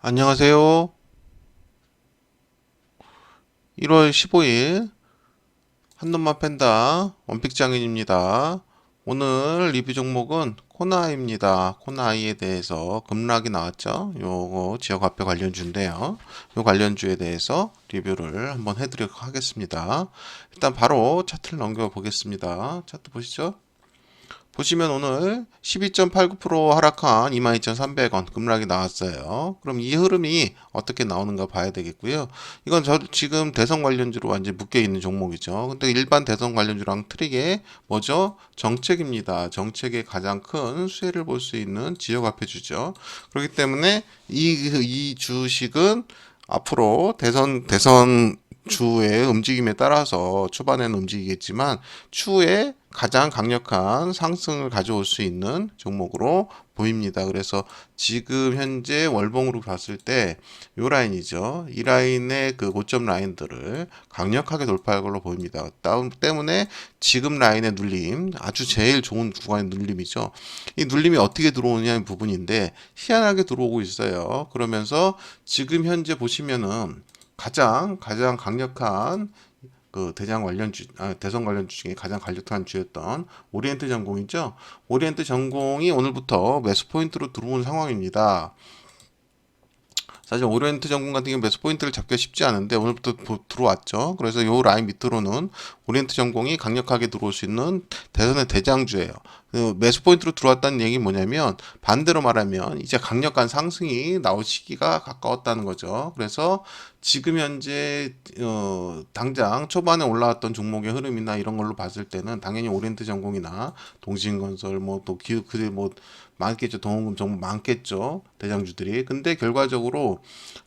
안녕하세요. 1월 15일 한눈만 팬다 원픽장인입니다. 오늘 리뷰 종목은 코나이입니다. 코나이에 대해서 급락이 나왔죠. 요거 지역화폐 관련주인데요. 요 관련주에 대해서 리뷰를 한번 해드리도록 하겠습니다. 일단 바로 차트를 넘겨 보겠습니다. 차트 보시죠. 보시면 오늘 12.89% 하락한 22,300원 급락이 나왔어요. 그럼 이 흐름이 어떻게 나오는가 봐야 되겠고요. 이건 저 지금 대선 관련주로 완전히 묶여 있는 종목이죠. 근데 일반 대선 관련주랑 틀리게 뭐죠? 정책입니다. 정책의 가장 큰 수혜를 볼 수 있는 지역화폐주죠. 그렇기 때문에 이 주식은 앞으로 대선 주의 움직임에 따라서 초반에는 움직이겠지만 추후에 가장 강력한 상승을 가져올 수 있는 종목으로 보입니다. 그래서 지금 현재 월봉으로 봤을 때 이 라인이죠. 이 라인의 그 고점 라인들을 강력하게 돌파할 걸로 보입니다. 다운 때문에 지금 라인의 눌림, 아주 제일 좋은 구간의 눌림이죠. 이 눌림이 어떻게 들어오느냐는 부분인데 희한하게 들어오고 있어요. 그러면서 지금 현재 보시면은 가장 강력한 그 대선 관련주 중에 가장 강력한 주였던 오리엔트 전공이죠. 오리엔트 전공이 오늘부터 매수 포인트로 들어온 상황입니다. 사실 오리엔트 전공 같은 경우 매수 포인트를 잡기가 쉽지 않은데 오늘부터 들어왔죠. 그래서 이 라인 밑으로는 오리엔트 전공이 강력하게 들어올 수 있는 대선의 대장주예요. 그 매수 포인트로 들어왔다는 얘기는 뭐냐면 반대로 말하면 이제 강력한 상승이 나올 시기가 가까웠다는 거죠. 그래서 지금 현재 당장 초반에 올라왔던 종목의 흐름이나 이런 걸로 봤을 때는 당연히 오리엔트 전공이나 동신건설 뭐또 기후 그들 뭐 많겠죠. 동원금 정말 많겠죠. 대장주들이. 근데 결과적으로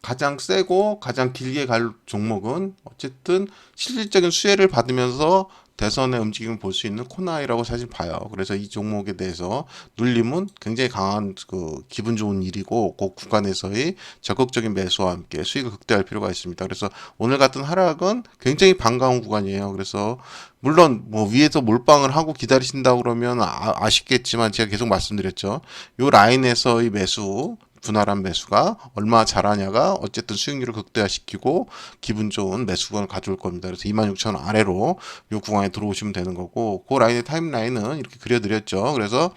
가장 세고 가장 길게 갈 종목은 어쨌든 실질적인 수혜를 받으면서 대선의 움직임을 볼 수 있는 코나이라고 사실 봐요. 그래서 이 종목에 대해서 눌림은 굉장히 강한 그 기분 좋은 일이고 그 구간에서의 적극적인 매수와 함께 수익을 극대화할 필요가 있습니다. 그래서 오늘 같은 하락은 굉장히 반가운 구간이에요. 그래서 물론 뭐 위에서 몰빵을 하고 기다리신다 그러면 아쉽겠지만 제가 계속 말씀드렸죠. 요 라인에서의 매수 분할한 매수가 얼마나 잘하냐가 어쨌든 수익률을 극대화시키고 기분 좋은 매수 구간을 가져올 겁니다. 그래서 26,000원 아래로 이 구간에 들어오시면 되는 거고 그 라인의 타임라인은 이렇게 그려드렸죠. 그래서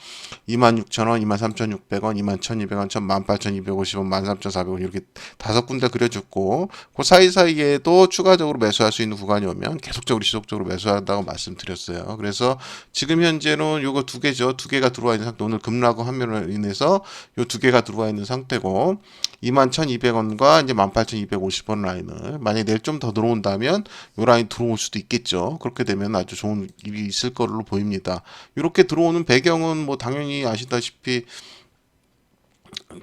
26,000원, 23,600원, 21,200원, 18,250원, 13,400원 이렇게 다섯 군데 그려줬고 그 사이사이에도 추가적으로 매수할 수 있는 구간이 오면 계속적으로 지속적으로 매수한다고 말씀드렸어요. 그래서 지금 현재는 요거 두 개죠. 두 개가 들어와 있는 상태 오늘 급락과 함유로 인해서 요 두 개가 들어와 있는 상태고 21,200원과 이제 18,250원 라인을 만약에 내일 좀 더 들어온다면 요 라인 들어올 수도 있겠죠. 그렇게 되면 아주 좋은 일이 있을 걸로 보입니다. 이렇게 들어오는 배경은 뭐 당연히 아시다시피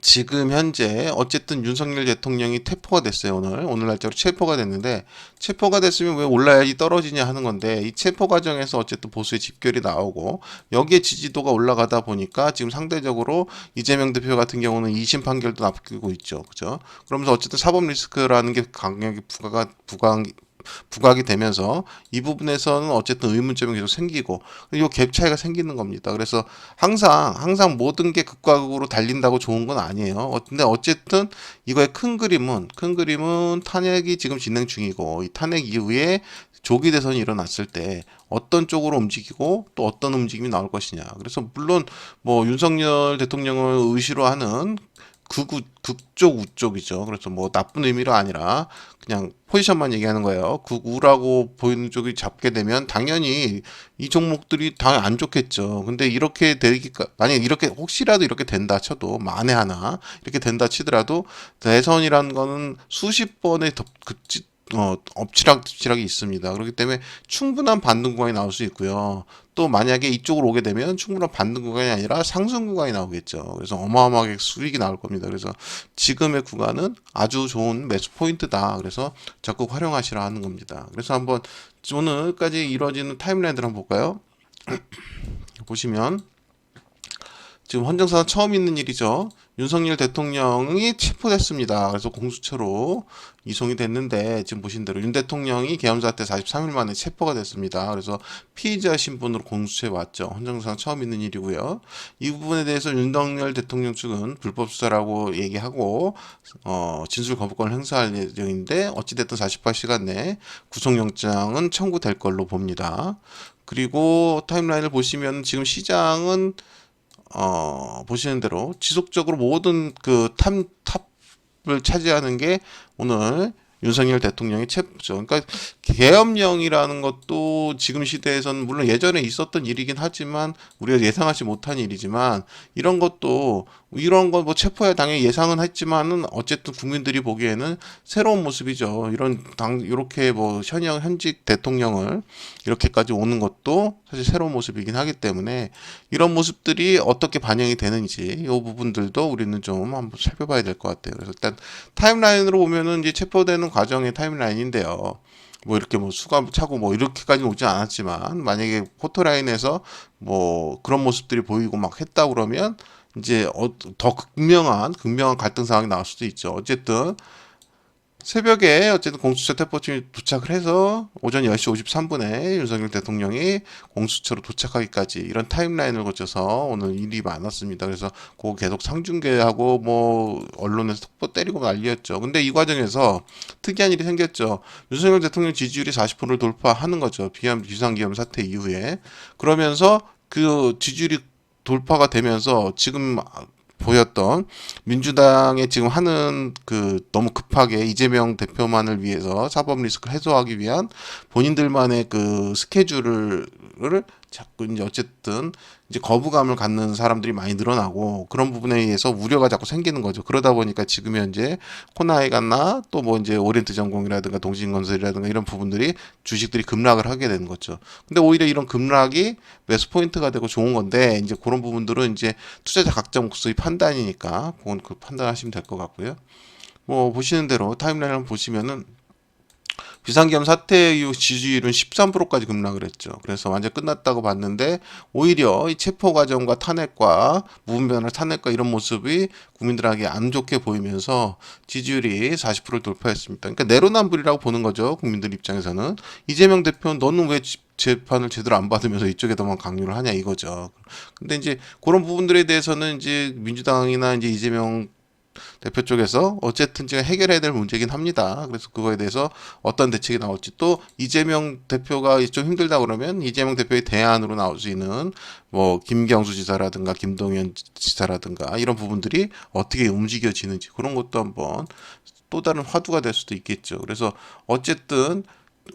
지금 현재 어쨌든 윤석열 대통령이 체포가 됐어요. 오늘 날짜로 체포가 됐는데 체포가 됐으면 왜 올라야지 떨어지냐 하는 건데 이 체포 과정에서 어쨌든 보수의 집결이 나오고 여기에 지지도가 올라가다 보니까 지금 상대적으로 이재명 대표 같은 경우는 2심 판결도 남기고 있죠. 그죠? 그러면서 어쨌든 사법 리스크라는 게 강력히 부각이 되면서 이 부분에서는 어쨌든 의문점이 계속 생기고 이 갭 차이가 생기는 겁니다. 그래서 항상 모든 게 극과 극으로 달린다고 좋은 건 아니에요. 근데 어쨌든 이거의 큰 그림은 탄핵이 지금 진행 중이고 이 탄핵 이후에 조기 대선이 일어났을 때 어떤 쪽으로 움직이고 또 어떤 움직임이 나올 것이냐. 그래서 물론 뭐 윤석열 대통령을 의시로 하는 극쪽 우쪽이죠. 그래서 뭐 나쁜 의미로 아니라 그냥 포지션만 얘기하는 거예요. 극우라고 보이는 쪽이 잡게 되면 당연히 이 종목들이 당연히 안 좋겠죠. 근데 이렇게 되기가 만약 이렇게 혹시라도 이렇게 된다 쳐도 만에 하나 이렇게 된다 치더라도 대선이라는 거는 수십 번의 엎치락뒤치락이 있습니다. 그렇기 때문에 충분한 반등 구간이 나올 수 있고요. 또 만약에 이쪽으로 오게 되면 충분한 반등 구간이 아니라 상승 구간이 나오겠죠. 그래서 어마어마하게 수익이 나올 겁니다. 그래서 지금의 구간은 아주 좋은 매수 포인트다. 그래서 적극 활용하시라 하는 겁니다. 그래서 한번 오늘까지 이루어지는 타임라인들 한번 볼까요? 보시면 지금 헌정사상 처음 있는 일이죠. 윤석열 대통령이 체포됐습니다. 그래서 공수처로 이송이 됐는데 지금 보신 대로 윤 대통령이 계엄 사태 43일 만에 체포가 됐습니다. 그래서 피의자 신분으로 공수처에 왔죠. 헌정사상 처음 있는 일이고요. 이 부분에 대해서 윤석열 대통령 측은 불법 수사라고 얘기하고 진술 거부권을 행사할 예정인데 어찌됐든 48시간 내에 구속영장은 청구될 걸로 봅니다. 그리고 타임라인을 보시면 지금 시장은 보시는 대로 지속적으로 모든 그 탑을 차지하는 게 오늘 윤석열 대통령의 체포죠. 그러니까 계엄령이라는 것도 지금 시대에서는 물론 예전에 있었던 일이긴 하지만 우리가 예상하지 못한 일이지만 이런 것도 이런 거 뭐 체포야 당연히 예상은 했지만은 어쨌든 국민들이 보기에는 새로운 모습이죠. 이런 당 이렇게 뭐 현직 대통령을 이렇게까지 오는 것도 사실 새로운 모습이긴 하기 때문에 이런 모습들이 어떻게 반영이 되는지 이 부분들도 우리는 좀 한번 살펴봐야 될 것 같아요. 그래서 일단 타임라인으로 보면은 이제 체포되는 과정의 타임라인인데요. 뭐 이렇게 뭐 수감 차고 뭐 이렇게까지는 오지 않았지만 만약에 포토라인에서 뭐 그런 모습들이 보이고 막 했다 그러면 이제 더 극명한 갈등 상황이 나올 수도 있죠. 어쨌든 새벽에 어쨌든 공수처 대포팀이 도착을 해서 오전 10시 53분에 윤석열 대통령이 공수처로 도착하기까지 이런 타임라인을 거쳐서 오늘 일이 많았습니다. 그래서 그거 계속 상중계하고 뭐 언론에서 톡보 때리고 난리였죠. 근데 이 과정에서 특이한 일이 생겼죠. 윤석열 대통령 지지율이 40%를 돌파하는 거죠. 비상기업 사태 이후에. 그러면서 그 지지율이 돌파가 되면서 지금 보였던 민주당의 지금 하는 그 너무 급하게 이재명 대표만을 위해서 사법 리스크를 해소하기 위한 본인들만의 그 스케줄을 자꾸 이제 어쨌든 이제 거부감을 갖는 사람들이 많이 늘어나고 그런 부분에 의해서 우려가 자꾸 생기는 거죠. 그러다 보니까 지금 현재 코나이 갔나 또 뭐 이제 오리엔트 전공이라든가 동신건설이라든가 이런 부분들이 주식들이 급락을 하게 되는 거죠. 근데 오히려 이런 급락이 매수 포인트가 되고 좋은 건데 이제 그런 부분들은 이제 투자자 각자 몫의 판단이니까 그건 그 판단하시면 될 것 같고요. 뭐 보시는 대로 타임라인을 보시면은 비상계엄 사태 이후 지지율은 13%까지 급락을 했죠. 그래서 완전 끝났다고 봤는데 오히려 이 체포 과정과 탄핵과 무분별한 탄핵과 이런 모습이 국민들에게 안 좋게 보이면서 지지율이 40%를 돌파했습니다. 그러니까 내로남불이라고 보는 거죠. 국민들 입장에서는 이재명 대표는 너는 왜 재판을 제대로 안 받으면서 이쪽에다만 강요를 하냐 이거죠. 근데 이제 그런 부분들에 대해서는 이제 민주당이나 이제 이재명 대표 쪽에서 어쨌든 지금 해결해야 될 문제긴 합니다. 그래서 그거에 대해서 어떤 대책이 나올지 또 이재명 대표가 좀 힘들다 그러면 이재명 대표의 대안으로 나올 수 있는 뭐 김경수 지사라든가 김동연 지사라든가 이런 부분들이 어떻게 움직여지는지 그런 것도 한번 또 다른 화두가 될 수도 있겠죠. 그래서 어쨌든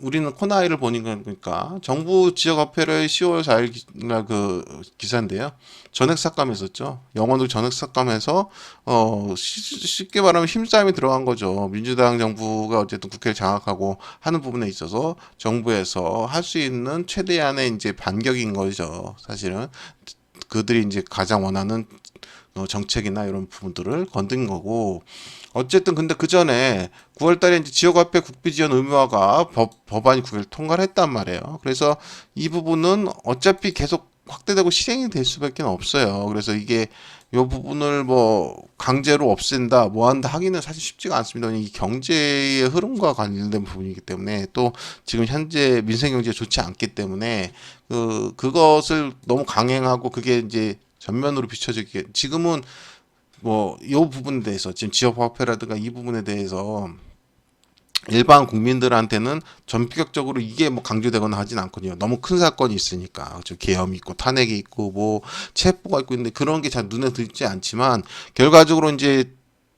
우리는 코나이를 보니까 정부 지역화폐를 10월 4일 날 그 기사인데요. 전액 삭감했었죠. 영원도 전액 삭감해서 쉽게 말하면 힘싸움이 들어간 거죠. 민주당 정부가 어쨌든 국회를 장악하고 하는 부분에 있어서 정부에서 할 수 있는 최대한의 이제 반격인 거죠. 사실은 그들이 이제 가장 원하는 정책이나 이런 부분들을 건든 거고 어쨌든 근데 그 전에 9월 달에 이제 지역화폐 국비 지원 의무화가 법안이 국회를 통과를 했단 말이에요. 그래서 이 부분은 어차피 계속 확대되고 실행이 될 수밖에 없어요. 그래서 이게 이 부분을 뭐 강제로 없앤다, 뭐 한다 하기는 사실 쉽지가 않습니다. 이 경제의 흐름과 관련된 부분이기 때문에 또 지금 현재 민생 경제가 좋지 않기 때문에 그것을 너무 강행하고 그게 이제 전면으로 비춰지게 지금은 뭐 이 부분에 대해서 지금 지역 화폐라든가 이 부분에 대해서 일반 국민들한테는 전격적으로 이게 뭐 강조되거나 하진 않거든요. 너무 큰 사건이 있으니까. 그렇죠. 계엄이 있고 탄핵이 있고 뭐 체포가 있고 있는데 그런 게 잘 눈에 들지 않지만 결과적으로 이제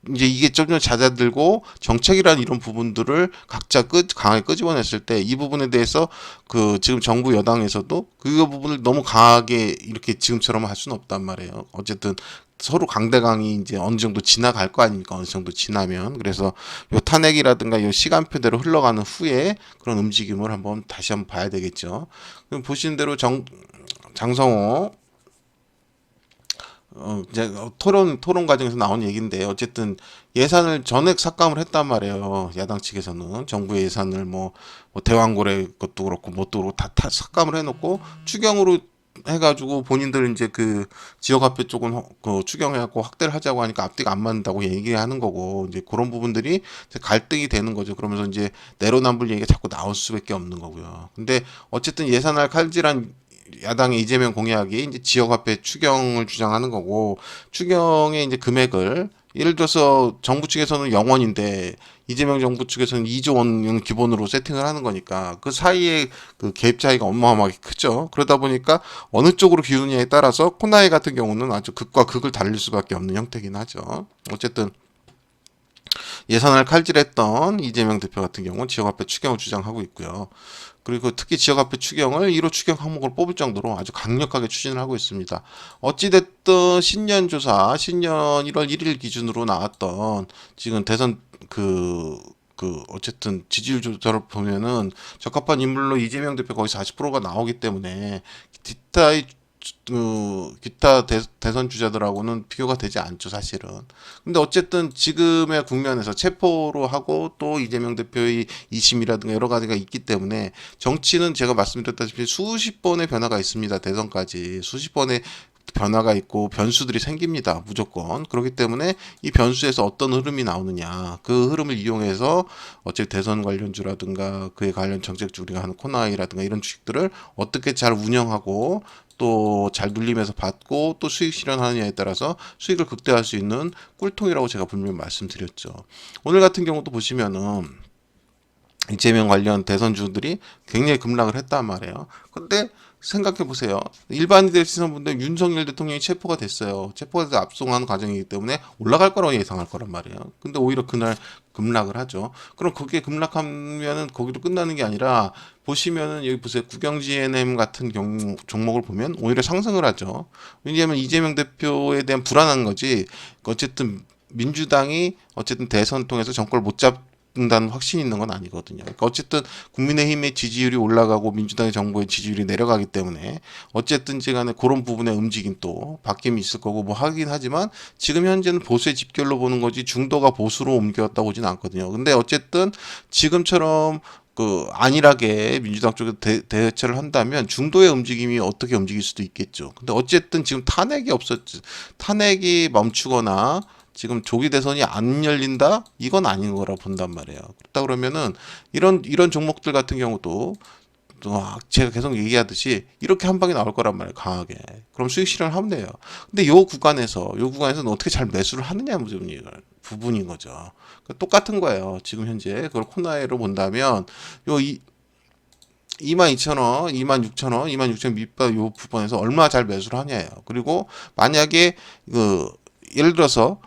이게 점점 잦아들고 정책이라는 이런 부분들을 각자 강하게 끄집어냈을 때 이 부분에 대해서 그 지금 정부 여당에서도 그 부분을 너무 강하게 이렇게 지금처럼 할 수는 없단 말이에요. 어쨌든 서로 강대강이 이제 어느 정도 지나갈 거 아닙니까? 어느 정도 지나면. 그래서 요 탄핵이라든가 요 시간표대로 흘러가는 후에 그런 움직임을 다시 한번 봐야 되겠죠. 그럼 보시는 대로 장성호 이제 토론 과정에서 나온 얘기인데 어쨌든 예산을 전액 삭감을 했단 말이에요. 야당 측에서는 정부의 예산을 뭐 대왕고래 것도 그렇고 뭣도 그렇고 다 삭감을 해놓고 추경으로 해가지고 본인들 이제 그 지역화폐 쪽은 그 추경해갖고 확대를 하자고 하니까 앞뒤가 안 맞는다고 얘기하는 거고, 이제 그런 부분들이 이제 갈등이 되는 거죠. 그러면서 이제 내로남불 얘기가 자꾸 나올 수밖에 없는 거고요. 근데 어쨌든 예산안 칼질한 야당의 이재명 공약이 이제 지역화폐 추경을 주장하는 거고, 추경의 이제 금액을 예를 들어서 정부 측에서는 0원인데 이재명 정부 측에서는 2조 원을 기본으로 세팅을 하는 거니까 그 사이에 그 갭 차이가 어마어마하게 크죠. 그러다 보니까 어느 쪽으로 기우느냐에 따라서 코나이 같은 경우는 아주 극과 극을 달릴 수밖에 없는 형태긴 하죠. 어쨌든 예산을 칼질했던 이재명 대표 같은 경우는 지역화폐 추경을 주장하고 있고요. 그리고 특히 지역화폐 추경을 1호 추경 항목을 뽑을 정도로 아주 강력하게 추진을 하고 있습니다. 어찌됐든 신년 1월 1일 기준으로 나왔던 지금 대선 어쨌든 지지율 조사를 보면은 적합한 인물로 이재명 대표 거의 40%가 나오기 때문에 기타 대선 주자들하고는 비교가 되지 않죠, 사실은. 근데 어쨌든 지금의 국면에서 체포로 하고 또 이재명 대표의 이심이라든가 여러 가지가 있기 때문에 정치는 제가 말씀드렸다시피 수십 번의 변화가 있습니다. 대선까지 수십 번의 변화가 있고 변수들이 생깁니다. 무조건. 그렇기 때문에 이 변수에서 어떤 흐름이 나오느냐. 그 흐름을 이용해서 어차피 대선 관련주라든가 그에 관련 정책주 우리가 하는 코나이라든가 이런 주식들을 어떻게 잘 운영하고 또 잘 눌림에서 받고 또 수익 실현하느냐에 따라서 수익을 극대화할 수 있는 꿀통이라고 제가 분명히 말씀드렸죠. 오늘 같은 경우도 보시면은 이재명 관련 대선주들이 굉장히 급락을 했단 말이에요. 근데 생각해 보세요. 일반인들 시선분들 윤석열 대통령이 체포가 됐어요. 체포가 돼서 압송하는 과정이기 때문에 올라갈 거라고 예상할 거란 말이에요. 근데 오히려 그날 급락을 하죠. 그럼 거기에 급락하면은 거기로 끝나는 게 아니라 보시면은 여기 보세요. 국영 GNM 같은 종목을 보면 오히려 상승을 하죠. 왜냐하면 이재명 대표에 대한 불안한 거지. 어쨌든 민주당이 어쨌든 대선 통해서 정권을 못 잡는다는 확신이 있는 건 아니거든요. 그러니까 어쨌든 국민의힘의 지지율이 올라가고 민주당의 정부의 지지율이 내려가기 때문에 어쨌든지 간에 그런 부분의 움직임 또 바뀜이 있을 거고 뭐 하긴 하지만 지금 현재는 보수의 집결로 보는 거지 중도가 보수로 옮겼다고 보진 않거든요. 근데 어쨌든 지금처럼 안일하게 민주당 쪽에 대처를 한다면 중도의 움직임이 어떻게 움직일 수도 있겠죠. 근데 어쨌든 지금 탄핵이 없었지. 탄핵이 멈추거나 지금 조기 대선이 안 열린다? 이건 아닌 거라 본단 말이에요. 그렇다 그러면은 이런 종목들 같은 경우도 또 제가 계속 얘기하듯이 이렇게 한 방에 나올 거란 말이에요. 강하게. 그럼 수익 실현을 하면 돼요. 근데 요 구간에서는 어떻게 잘 매수를 하느냐 부분인 거죠. 그러니까 똑같은 거예요. 지금 현재 그걸 코나이로 본다면 요 22,000원, 26,000원, 26,000원 밑바 요 부분에서 얼마 잘 매수를 하냐예요. 그리고 만약에 예를 들어서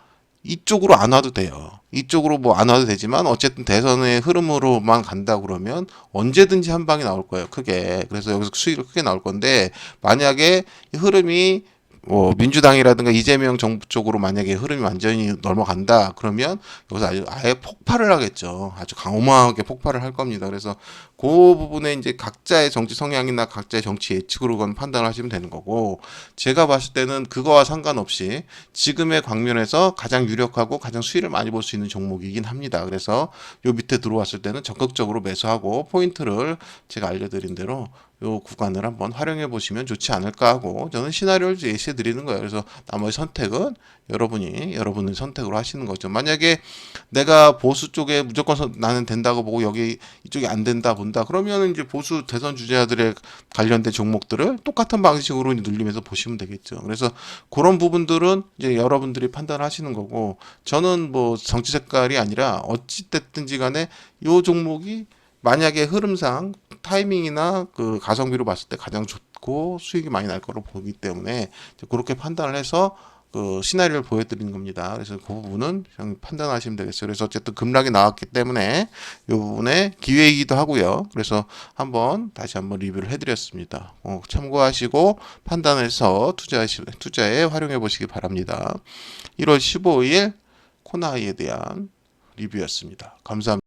이쪽으로 안 와도 돼요. 이쪽으로 뭐 안 와도 되지만 어쨌든 대선의 흐름으로만 간다 그러면 언제든지 한 방이 나올 거예요. 크게. 그래서 여기서 수익을 크게 나올 건데 만약에 흐름이 뭐 민주당이라든가 이재명 정부 쪽으로 만약에 흐름이 완전히 넘어간다 그러면 여기서 아예 폭발을 하겠죠. 아주 강호하게 폭발을 할 겁니다. 그래서 그 부분에 이제 각자의 정치 성향이나 각자의 정치 예측으로 판단을 하시면 되는 거고 제가 봤을 때는 그거와 상관없이 지금의 광면에서 가장 유력하고 가장 수익을 많이 볼 수 있는 종목이긴 합니다. 그래서 요 밑에 들어왔을 때는 적극적으로 매수하고 포인트를 제가 알려드린 대로 요 구간을 한번 활용해 보시면 좋지 않을까 하고 저는 시나리오를 예시해 드리는 거예요. 그래서 나머지 선택은 여러분의 선택으로 하시는 거죠. 만약에 내가 보수 쪽에 무조건 나는 된다고 보고 여기 이쪽이 안 된다 본다. 그러면 이제 보수 대선 주자들의 관련된 종목들을 똑같은 방식으로 눌리면서 보시면 되겠죠. 그래서 그런 부분들은 이제 여러분들이 판단하시는 거고 저는 뭐 정치 색깔이 아니라 어찌 됐든지 간에 요 종목이 만약에 흐름상 타이밍이나 그 가성비로 봤을 때 가장 좋고 수익이 많이 날 거로 보기 때문에 그렇게 판단을 해서 그 시나리오를 보여드리는 겁니다. 그래서 그 부분은 그냥 판단하시면 되겠어요. 그래서 어쨌든 급락이 나왔기 때문에 이 부분에 기회이기도 하고요. 그래서 다시 한번 리뷰를 해드렸습니다. 참고하시고 판단해서 투자에 활용해 보시기 바랍니다. 1월 15일 코나이에 대한 리뷰였습니다. 감사합니다.